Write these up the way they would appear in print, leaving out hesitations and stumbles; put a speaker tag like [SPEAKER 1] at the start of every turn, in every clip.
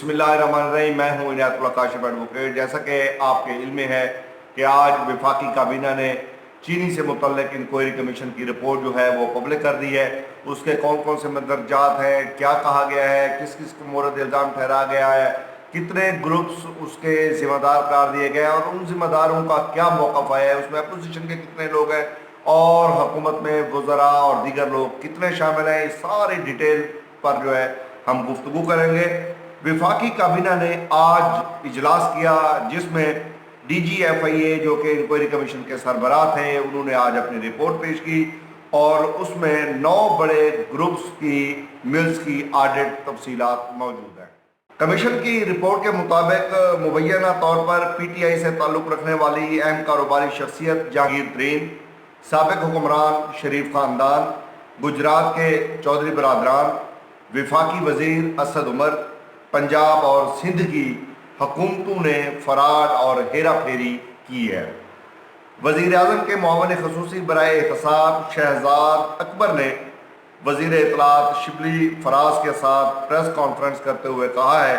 [SPEAKER 1] بسم اللہ الرحمن الرحیم، میں ہوں عنایت اللہ کاشف ایڈوکیٹ۔ جیسا کہ آپ کے علم میں ہے کہ آج وفاقی کابینہ نے چینی سے متعلق انکوائری کمیشن کی رپورٹ جو ہے وہ پبلک کر دی ہے۔ اس کے کون کون سے مندرجات ہیں، کیا کہا گیا ہے، کس کس کو مورد الزام ٹھہرا گیا ہے، کتنے گروپس اس کے ذمہ دار قرار دیے گئے ہیں اور ان ذمہ داروں کا کیا موقف ہے، اس میں اپوزیشن کے کتنے لوگ ہیں اور حکومت میں وزراء اور دیگر لوگ کتنے شامل ہیں، اس ساری ڈیٹیل پر جو ہے ہم گفتگو کریں گے۔ وفاقی کابینہ نے آج اجلاس کیا جس میں ڈی جی ایف آئی اے جو کہ انکوائری کمیشن کے سربراہ تھے، انہوں نے آج اپنی رپورٹ پیش کی اور اس میں 9 بڑے گروپس کی ملز کی آڈٹ تفصیلات موجود ہیں۔ کمیشن کی رپورٹ کے مطابق مبینہ طور پر پی ٹی آئی سے تعلق رکھنے والی اہم کاروباری شخصیت جہانگیر ترین، سابق حکمران شریف خاندان، گجرات کے چودھری برادران، وفاقی وزیر اسد عمر، پنجاب اور سندھ کی حکومتوں نے فراڈ اور ہیرا پھیری کی ہے۔ وزیر اعظم کے معاون خصوصی برائے احتساب شہزاد اکبر نے وزیر اطلاعات شبلی فراز کے ساتھ پریس کانفرنس کرتے ہوئے کہا ہے،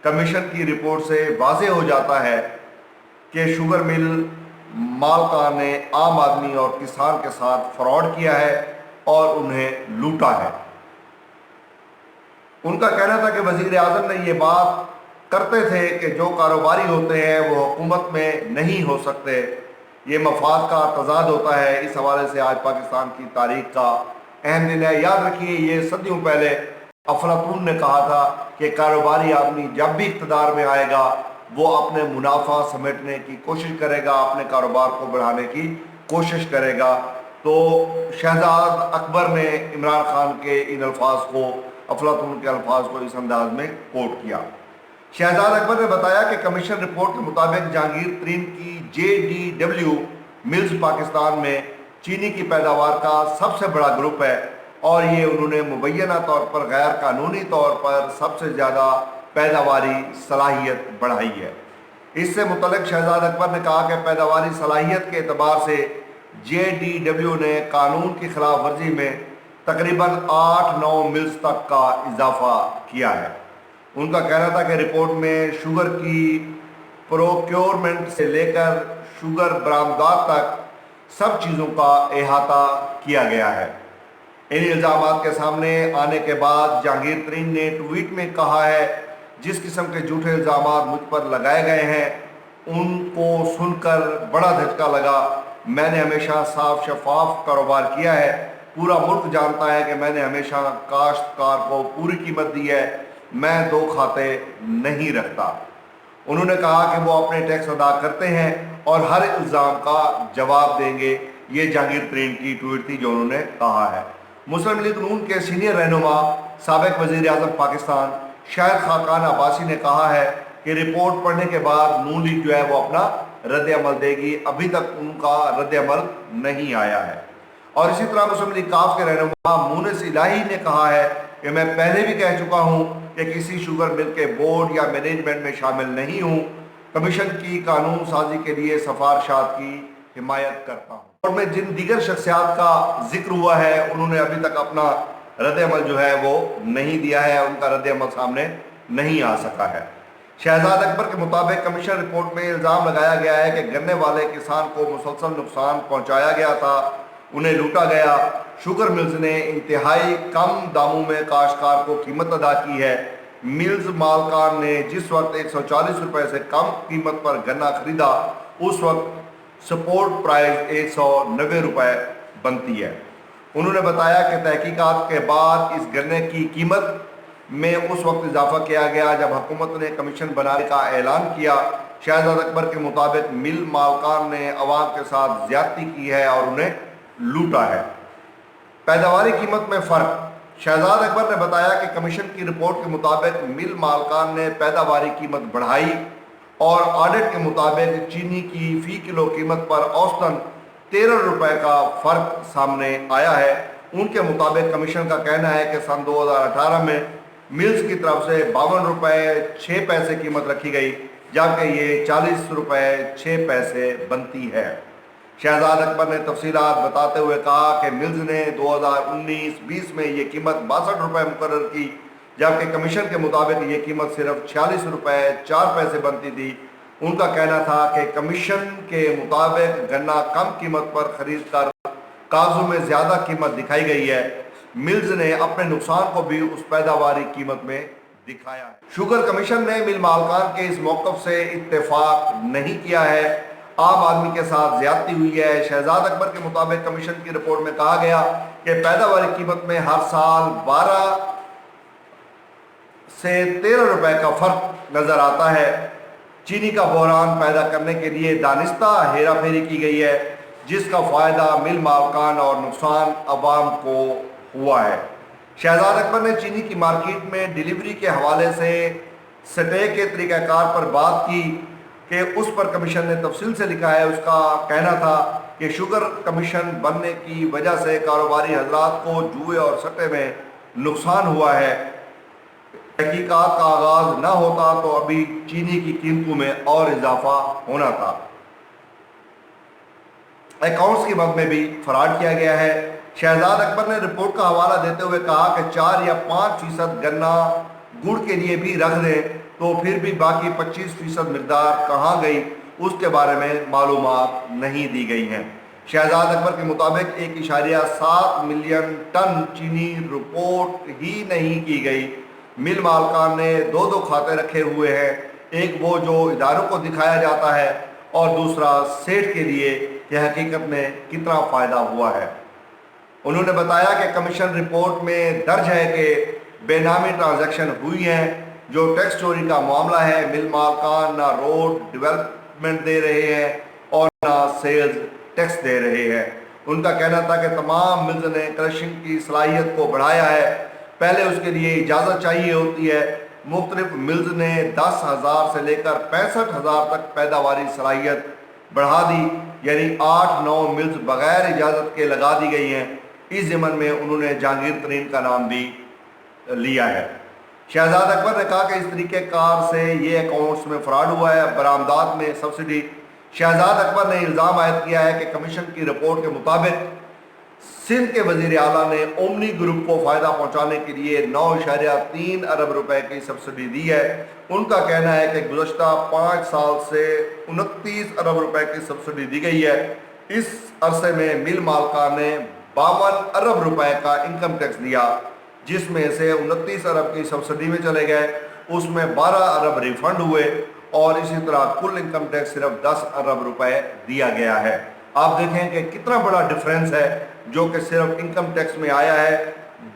[SPEAKER 1] کمیشن کی رپورٹ سے واضح ہو جاتا ہے کہ شوگر مل مالکان نے عام آدمی اور کسان کے ساتھ فراڈ کیا ہے اور انہیں لوٹا ہے۔ ان کا کہنا تھا کہ وزیر اعظم نے یہ بات کرتے تھے کہ جو کاروباری ہوتے ہیں وہ حکومت میں نہیں ہو سکتے، یہ مفاد کا تضاد ہوتا ہے۔ اس حوالے سے آج پاکستان کی تاریخ کا اہم دن ہے۔ یاد رکھیے، یہ صدیوں پہلے افلاطون نے کہا تھا کہ کاروباری آدمی جب بھی اقتدار میں آئے گا وہ اپنے منافع سمیٹنے کی کوشش کرے گا، اپنے کاروبار کو بڑھانے کی کوشش کرے گا۔ تو شہزاد اکبر نے عمران خان کے ان الفاظ کو، افلاطون کے الفاظ کو اس انداز میں کوٹ کیا۔ شہزاد اکبر نے بتایا کہ کمیشن رپورٹ کے مطابق جہانگیر ترین کی J D W mills Pakistan میں چینی کی پیداوار کا سب سے بڑا گروپ ہے اور یہ انہوں نے مبینہ طور پر غیر قانونی طور پر سب سے زیادہ پیداواری صلاحیت بڑھائی ہے۔ اس سے متعلق شہزاد اکبر نے کہا کہ پیداواری صلاحیت کے اعتبار سے جے ڈی ڈبلیو نے قانون کی خلاف ورزی میں تقریباً 8-9 ملز تک کا اضافہ کیا ہے۔ ان کا کہنا تھا کہ رپورٹ میں شوگر کی پروکیورمنٹ سے لے کر شوگر برآمدات تک سب چیزوں کا احاطہ کیا گیا ہے۔ ان الزامات کے سامنے آنے کے بعد جہانگیر ترین نے ٹویٹ میں کہا ہے، جس قسم کے جھوٹے الزامات مجھ پر لگائے گئے ہیں ان کو سن کر بڑا دھچکا لگا۔ میں نے ہمیشہ صاف شفاف کاروبار کیا ہے، پورا ملک جانتا ہے کہ میں نے ہمیشہ کاشتکار کو پوری قیمت دی ہے، میں 2 کھاتے نہیں رکھتا۔ انہوں نے کہا کہ وہ اپنے ٹیکس ادا کرتے ہیں اور ہر الزام کا جواب دیں گے۔ یہ جہانگیر ترین کی ٹویٹ تھی جو انہوں نے کہا ہے۔ مسلم لیگ نون کے سینئر رہنما سابق وزیر اعظم پاکستان شاہد خاقان عباسی نے کہا ہے کہ رپورٹ پڑھنے کے بعد نون لیگ جو ہے وہ اپنا رد عمل دے گی۔ ابھی تک ان کا رد عمل نہیں آیا ہے۔ اور اسی طرح مسلم لیگ کاف کے رہنما مونس الہی نے کہا ہے کہ میں پہلے بھی کہہ چکا ہوں کہ کسی شوگر مل کے بورڈ یا مینجمنٹ میں شامل نہیں ہوں، کمیشن کی قانون سازی کے لیے سفارشات کی حمایت کرتا ہوں۔ اور میں جن دیگر شخصیات کا ذکر ہوا ہے انہوں نے ابھی تک اپنا رد عمل جو ہے وہ نہیں دیا ہے، ان کا رد عمل سامنے نہیں آ سکا ہے۔ شہزاد اکبر کے مطابق کمیشن رپورٹ میں الزام لگایا گیا ہے کہ گنے والے کسان کو مسلسل نقصان پہنچایا گیا تھا، انہیں لوٹا گیا۔ شوگر ملز نے انتہائی کم داموں میں کاشتکار کو قیمت ادا کی ہے۔ ملز مالکان نے جس وقت 140 روپے سے کم قیمت پر گنا خریدا اس وقت سپورٹ پرائز 190 روپے بنتی ہے۔ انہوں نے بتایا کہ تحقیقات کے بعد اس گنے کی قیمت میں اس وقت اضافہ کیا گیا جب حکومت نے کمیشن بنانے کا اعلان کیا۔ شہزاد اکبر کے مطابق مل مالکان نے عوام کے ساتھ زیادتی کی ہے اور انہیں لوٹا ہے۔ پیداواری قیمت میں فرق۔ شہزاد اکبر نے بتایا کہ کمیشن کی رپورٹ کے مطابق مل مالکان نے پیداواری قیمت بڑھائی اور آڈٹ کے مطابق چینی کی فی کلو قیمت پر اوسطاً 13 روپے کا فرق سامنے آیا ہے۔ ان کے مطابق کمیشن کا کہنا ہے کہ سن 2018 میں ملز کی طرف سے 52 روپے 6 پیسے قیمت رکھی گئی جبکہ یہ 40 روپے 6 پیسے بنتی ہے۔ شہزاد اکبر نے تفصیلات بتاتے ہوئے کہا کہ ملز نے 2019-20 میں یہ قیمت 62 روپے مقرر کی जबकि कमीशन के मुताबिक ये कीमत सिर्फ 46 रुपए 4 पैसे बनती थी। उनका कहना था कि कमीशन के मुताबिक गन्ना कम कीमत पर खरीद कर कागजों में ज़्यादा कीमत दिखाई गई है। मिल्स ने अपने नुकसान को भी उस पैदावारी कीमत में दिखाया है। शुगर कमीशन ने मिल मालकान के इस मौक़िफ़ से इत्तेफाक नहीं किया है। आम आदमी के साथ ज्यादती हुई है। शहजाद अकबर के मुताबिक कमीशन की रिपोर्ट में कहा गया कि पैदावारी कीमत में हर साल 12 से 13 रुपए का फर्क नजर आता है। चीनी का बहरान पैदा करने के लिए दानिस्ता हेरा फेरी की गई है, जिसका फायदा मिल मालकान और नुकसान अवाम को हुआ है। शहजाद अकबर ने चीनी की मार्केट में डिलीवरी के हवाले से स्टे के तरीक़ाकार पर बात की कि उस पर कमीशन ने तफसील से लिखा है। उसका कहना था कि शुगर कमीशन बनने की वजह से कारोबारी हजरात को जुए और सट्टे में नुकसान हुआ है। तहकीकात का आगाज़ न होता तो अभी चीनी की कीमतों में और इजाफा होना था। अकाउंट्स की मद में भी फ्रॉड किया गया है। शहजाद अकबर ने रिपोर्ट का हवाला देते हुए कहा कि 4 या 5% गन्ना गुड़ के लिए भी रख दें तो फिर भी बाकी 25% मिकदार कहाँ गई, उसके बारे में मालूमात नहीं दी गई हैं। शहजाद अकबर के मुताबिक 1.7 मिलियन टन चीनी रिपोर्ट ही नहीं की गई। मिल मालकान ने 2 खाते रखे हुए हैं, एक वो जो इदारों को दिखाया जाता है और दूसरा सेठ के लिए कि हकीकत में कितना फ़ायदा हुआ है। उन्होंने बताया कि कमीशन रिपोर्ट में दर्ज है कि बेनामी ट्रांजैक्शन हुई हैं। जो टैक्स चोरी का मामला है, मिल मालकान ना रोड डेवलपमेंट दे रहे हैं और ना सेल्स टैक्स दे रहे हैं। उनका कहना था कि तमाम मिल्स ने क्रशिंग की सलाहियत को बढ़ाया है, पहले उसके लिए इजाज़त चाहिए होती है। मुख्तलिफ मिल्स ने 10,000 से लेकर 65,000 तक पैदावारी सलाहियत बढ़ा दी, यानी 8-9 मिल्स बगैर इजाज़त के लगा दी गई हैं। इस ज़मन में उन्होंने जहांगीर तरीन का नाम भी लिया है। शहजाद अकबर ने कहा कि इस तरीके कार से ये अकाउंट्स में फ्रॉड हुआ है। बरामदात में सब्सिडी। शहजाद अकबर ने इल्ज़ाम आयद किया है कि कमीशन की रिपोर्ट के मुताबिक सिंध के वज़ीर आला ने ओमनी ग्रुप को फ़ायदा पहुँचाने के लिए 9.3 अरब रुपए की सब्सिडी दी है। उनका कहना है कि गुज़श्ता 5 साल से 29 अरब रुपए की सब्सिडी दी गई है। इस अरसे में मिल मालकान ने 52 अरब रुपए का इनकम टैक्स दिया, जिसमें से 29 अरब की सब्सिडी में चले गए, उसमें 12 अरब रिफंड हुए और इसी तरह कुल इनकम टैक्स सिर्फ 10 अरब रुपए दिया गया है। आप देखें कि कितना बड़ा डिफरेंस है जो कि सिर्फ इनकम टैक्स में आया है।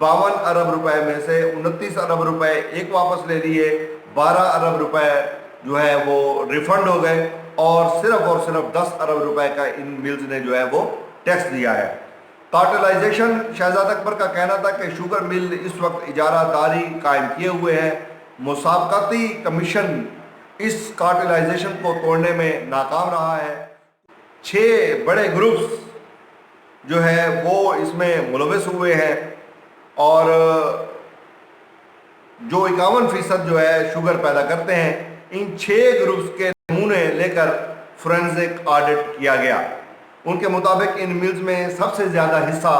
[SPEAKER 1] 52 अरब रुपए में से 29 अरब रुपए एक वापस ले लिए, 12 अरब रुपए जो है वो रिफंड हो गए और सिर्फ 10 अरब रुपए का इन मिल्स ने जो है वो टैक्स दिया है। कार्टेलाइजेशन। शहजाद अकबर का कहना था कि शुगर मिल इस वक्त इजारादारी कायम किए हुए हैं। मुसाबकाती कमीशन इस कार्टेलाइजेशन को तोड़ने में नाकाम रहा है। 6 बड़े ग्रुप्स जो है वो इसमें मुलविस हुए हैं और जो 51% जो है शुगर पैदा करते हैं, इन 6 ग्रुप्स के नमूने लेकर फोरेंसिक ऑडिट किया गया। उनके मुताबिक इन मिल्स में सबसे ज़्यादा हिस्सा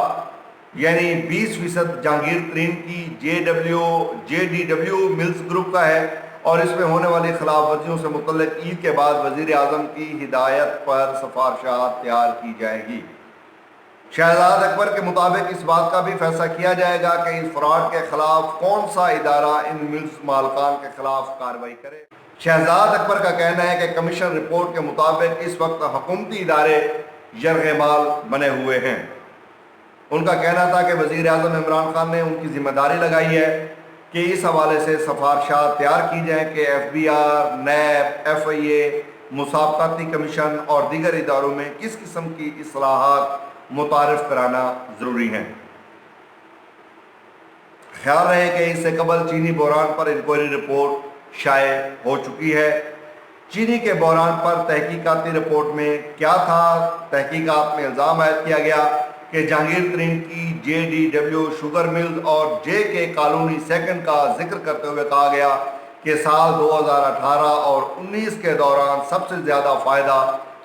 [SPEAKER 1] यानी 20% जहांगीर तरीन की JDW मिल्स ग्रुप का है और इसमें होने वाली खिलाफ वर्जियों से मुतल्लिक ईद के बाद वज़ीर आज़म की हिदायत पर सिफारिशात तैयार की जाएगी। शहजाद अकबर के मुताबिक इस बात का भी फैसला किया जाएगा कि इस फ्रॉड के खिलाफ कौन सा इदारा इन मिल्स मालकान के खिलाफ कार्रवाई करे। शहजाद अकबर का कहना है कि कमीशन रिपोर्ट के मुताबिक इस वक्त हुकूमती इदारे यरगमाल बने हुए हैं। उनका कहना था कि वज़ीर आज़म इमरान खान ने उनकी जिम्मेदारी लगाई है कि इस हवाले से सिफारिशात तैयार की जाएँ कि FBR, NAB, FIA, मुसाबकाती कमीशन और दीगर इदारों में किस किस्म की इस्लाहात मुतारिफ कराना ज़रूरी है। ख्याल रहे कि इससे कबल चीनी बहरान पर इंक्वायरी रिपोर्ट शाये हो चुकी है। चीनी के बहरान पर तहकीकाती रिपोर्ट में क्या था? तहकीकात में इल्ज़ाम आयद किया गया कि जहांगीर तरीन की JDW शुगर मिल्स और JK कॉलोनी सेकंड का जिक्र करते हुए कहा गया कि साल 2018 और 19 के दौरान सबसे ज़्यादा फ़ायदा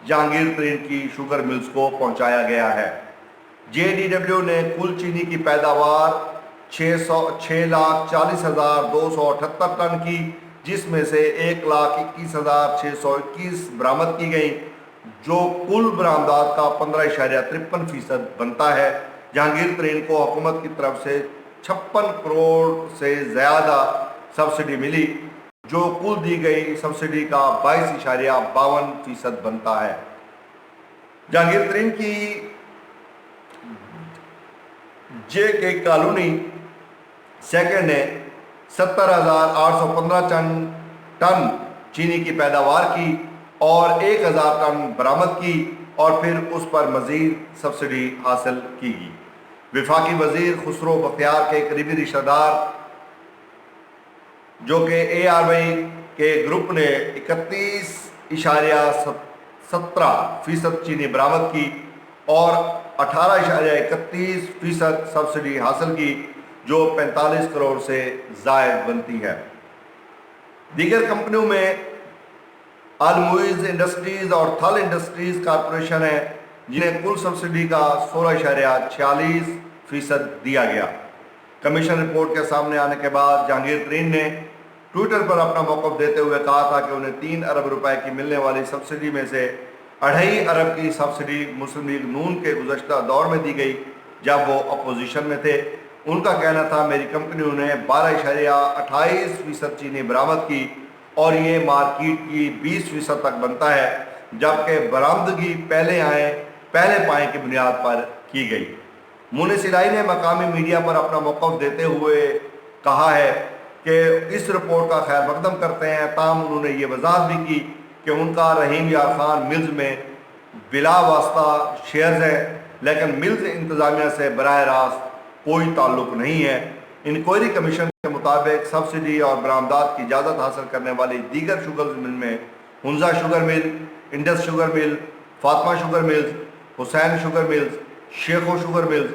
[SPEAKER 1] जहांगीर तरीन की शुगर मिल्स को पहुंचाया गया है। JDW ने कुल चीनी की पैदावार 6,40,278 टन की, जिसमें से 1,21,621 बरामद की गई, जो कुल बरामदात का 15.53% बनता है। जहांगीर तरीन को हुकूमत की तरफ से 56 करोड़ से ज़्यादा सब्सिडी मिली, जो कुल दी गई सब्सिडी का 22.52% बनता है। जहांगीर तरीन की जे.के. कॉलोनी सेकंड ने 70,815 टन चीनी की पैदावार की और 1,000 टन बरामद की और फिर उस पर मज़ीद सब्सिडी हासिल की गई। वफाकी वज़ीर खुसरो बख्तियार के करीबी रिश्तेदार, जो कि ARY के ग्रुप ने 31.17% चीनी बरामद की और 18.31% सब्सिडी हासिल की, जो 45 करोड़ से ज़ायद बनती है। दीगर कंपनियों में अल-मुइज़ इंडस्ट्रीज़ और थल इंडस्ट्रीज़ कॉरपोरेशन है, जिन्हें कुल सब्सिडी का 16.46% दिया गया। कमीशन रिपोर्ट के सामने आने के बाद जहांगीर तरीन ने ट्विटर पर अपना मौक़िफ़ देते हुए कहा था कि उन्हें 3 अरब रुपए की मिलने वाली सब्सिडी में से 2.5 अरब की सब्सिडी मुस्लिम लीग नून के गुज़श्ता दौर में दी गई, जब वो अपोजिशन में थे। उनका कहना था, मेरी कंपनियों ने 12.28% चीनी बरामद की और ये मार्केट की 20% तक बनता है, जबकि बरामदगी पहले पाए की बुनियाद पर की गई। मुनीस इलाही ने मकामी मीडिया पर अपना मौक़िफ़ देते हुए कहा है कि इस रिपोर्ट का खैर मकदम करते हैं, ताहम उन्होंने ये वजाहत भी की कि उनका रहीम यार खान मिल्स में बिला वास्ता शेयर्स हैं, लेकिन मिल्स इंतज़ामिया से बराह रास्त कोई ताल्लुक नहीं है। इंक्वायरी कमीशन के मुताबिक सब्सिडी और बरामदात की इजाज़त हासिल करने वाली दीगर शुगर मिल में Hunza sugar mill, Indus sugar mill, Fatima sugar mills, Hussain sugar mills, Shekho sugar mills,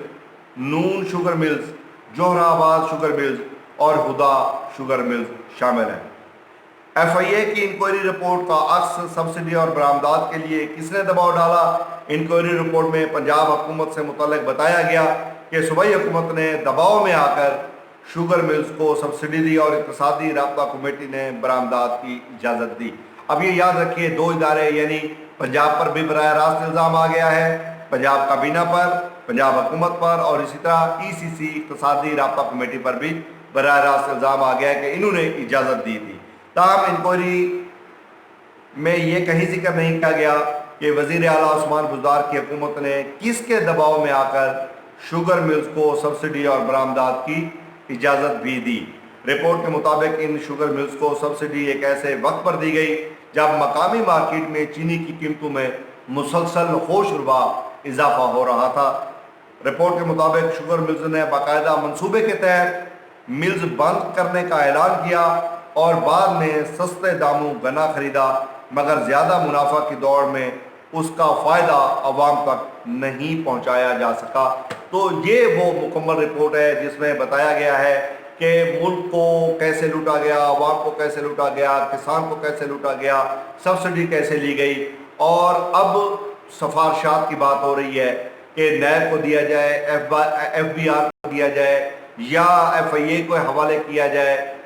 [SPEAKER 1] Noon sugar mills, Johrabad sugar mills और हुदा शुगर मिल्स शामिल हैं। FIA की इंक्वायरी रिपोर्ट का अक्स सब्सिडी और बरामदात के लिए किसने दबाव डाला? इंक्वायरी रिपोर्ट में पंजाब हुकूमत से मुतल्लिक बताया गया कि सूबाई हुकूमत ने दबाव में आकर शुगर मिल्स को सब्सिडी दी और इक़्तिसादी राब्ता कमेटी ने बरामदात की इजाज़त दी। अब ये याद रखिए, 2 इदारे यानी पंजाब पर भी बराह रास्त इल्ज़ाम आ गया है, पंजाब काबीना पर, पंजाब हुकूमत पर, और इसी तरह ECC इक़्तिसादी राब्ता कमेटी पर भी बराह रास्त इल्ज़ाम आ गया है कि इन्होंने इजाज़त दी थी। ताहम इंक्वायरी में ये कहीं जिक्र नहीं किया गया कि वज़ीर आला उस्मान बुज़दार की हुकूमत ने किसके दबाव में आकर शुगर मिल्स को सब्सिडी और बरामदात की इजाज़त भी दी। रिपोर्ट के मुताबिक इन शुगर मिल्स को सब्सिडी एक ऐसे वक्त पर दी गई जब मकामी मार्केट में चीनी की कीमतों में मुसलसल होशरुबा इजाफा हो रहा था। रिपोर्ट के मुताबिक शुगर मिल्स ने बाकायदा मंसूबे के तहत मिल्स बंद करने का ऐलान किया और बाद में सस्ते दामों गन्ना खरीदा, मगर ज़्यादा मुनाफा की दौड़ में उसका फ़ायदा आवाम तक नहीं पहुंचाया जा सका। तो ये वो मुकम्मल रिपोर्ट है जिसमें बताया गया है कि मुल्क को कैसे लूटा गया, आवाम को कैसे लूटा गया, किसान को कैसे लूटा गया, सब्सिडी कैसे ली गई। और अब सिफारिशात की बात हो रही है कि नैब को दिया जाए, FBR को दिया जाए या FIA को हवाले किया जाए,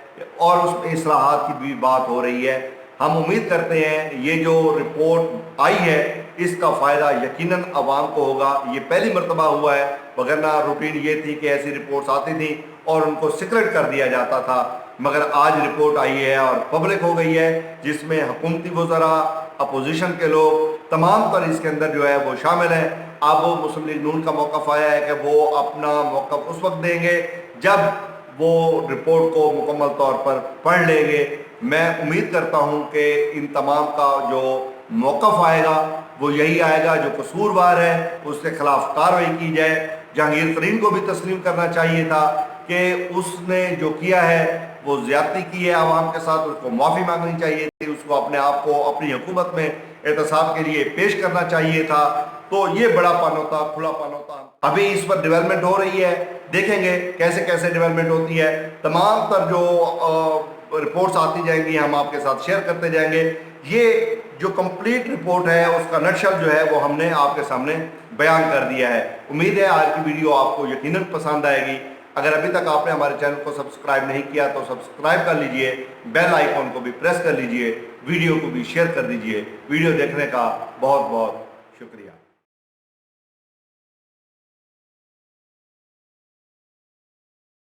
[SPEAKER 1] और उसमें इस्लाहात की भी बात हो रही है। हम उम्मीद करते हैं ये जो रिपोर्ट आई है इसका फ़ायदा यकीनन आवाम को होगा। ये पहली मरतबा हुआ है, वगरना रूटीन ये थी कि ऐसी रिपोर्ट्स आती थी और उनको सीक्रेट कर दिया जाता था, मगर आज रिपोर्ट आई है और पब्लिक हो गई है, जिसमें हुकूमती वज़रा, अपोजिशन के लोग, तमाम तर इसके अंदर जो है वो शामिल हैं। अब मुस्लिम लीग नून का मौक़िफ़ आया है कि वो अपना मौक़िफ़ उस वक्त देंगे जब वो रिपोर्ट को मुकम्मल तौर पर पढ़ लेंगे। मैं उम्मीद करता हूं कि इन तमाम का जो मौक़िफ़ आएगा वो यही आएगा, जो कसूरवार है उसके खिलाफ कार्रवाई की जाए। जहांगीर तरीन को भी तस्लीम करना चाहिए था कि उसने जो किया है वो ज़्यादती की है आवाम के साथ, उसको माफ़ी मांगनी चाहिए थी, उसको अपने आप को अपनी हुकूमत में एहतसाब के लिए पेश करना चाहिए था। तो ये बड़ा पान होता, खुला पान होता। अभी इस पर डेवलपमेंट हो रही है, देखेंगे कैसे कैसे डेवलपमेंट होती है। तमाम तर जो रिपोर्ट्स आती जाएंगी हम आपके साथ शेयर करते जाएंगे। ये जो कंप्लीट रिपोर्ट है उसका नक्शल जो है वो हमने आपके सामने बयान कर दिया है। उम्मीद है आज की वीडियो आपको यकीनन पसंद आएगी। अगर अभी तक आपने हमारे चैनल को सब्सक्राइब नहीं किया तो सब्सक्राइब कर लीजिए, बेल आइकॉन को भी प्रेस कर लीजिए, वीडियो को भी शेयर कर दीजिए। वीडियो देखने का बहुत बहुत शुक्रिया।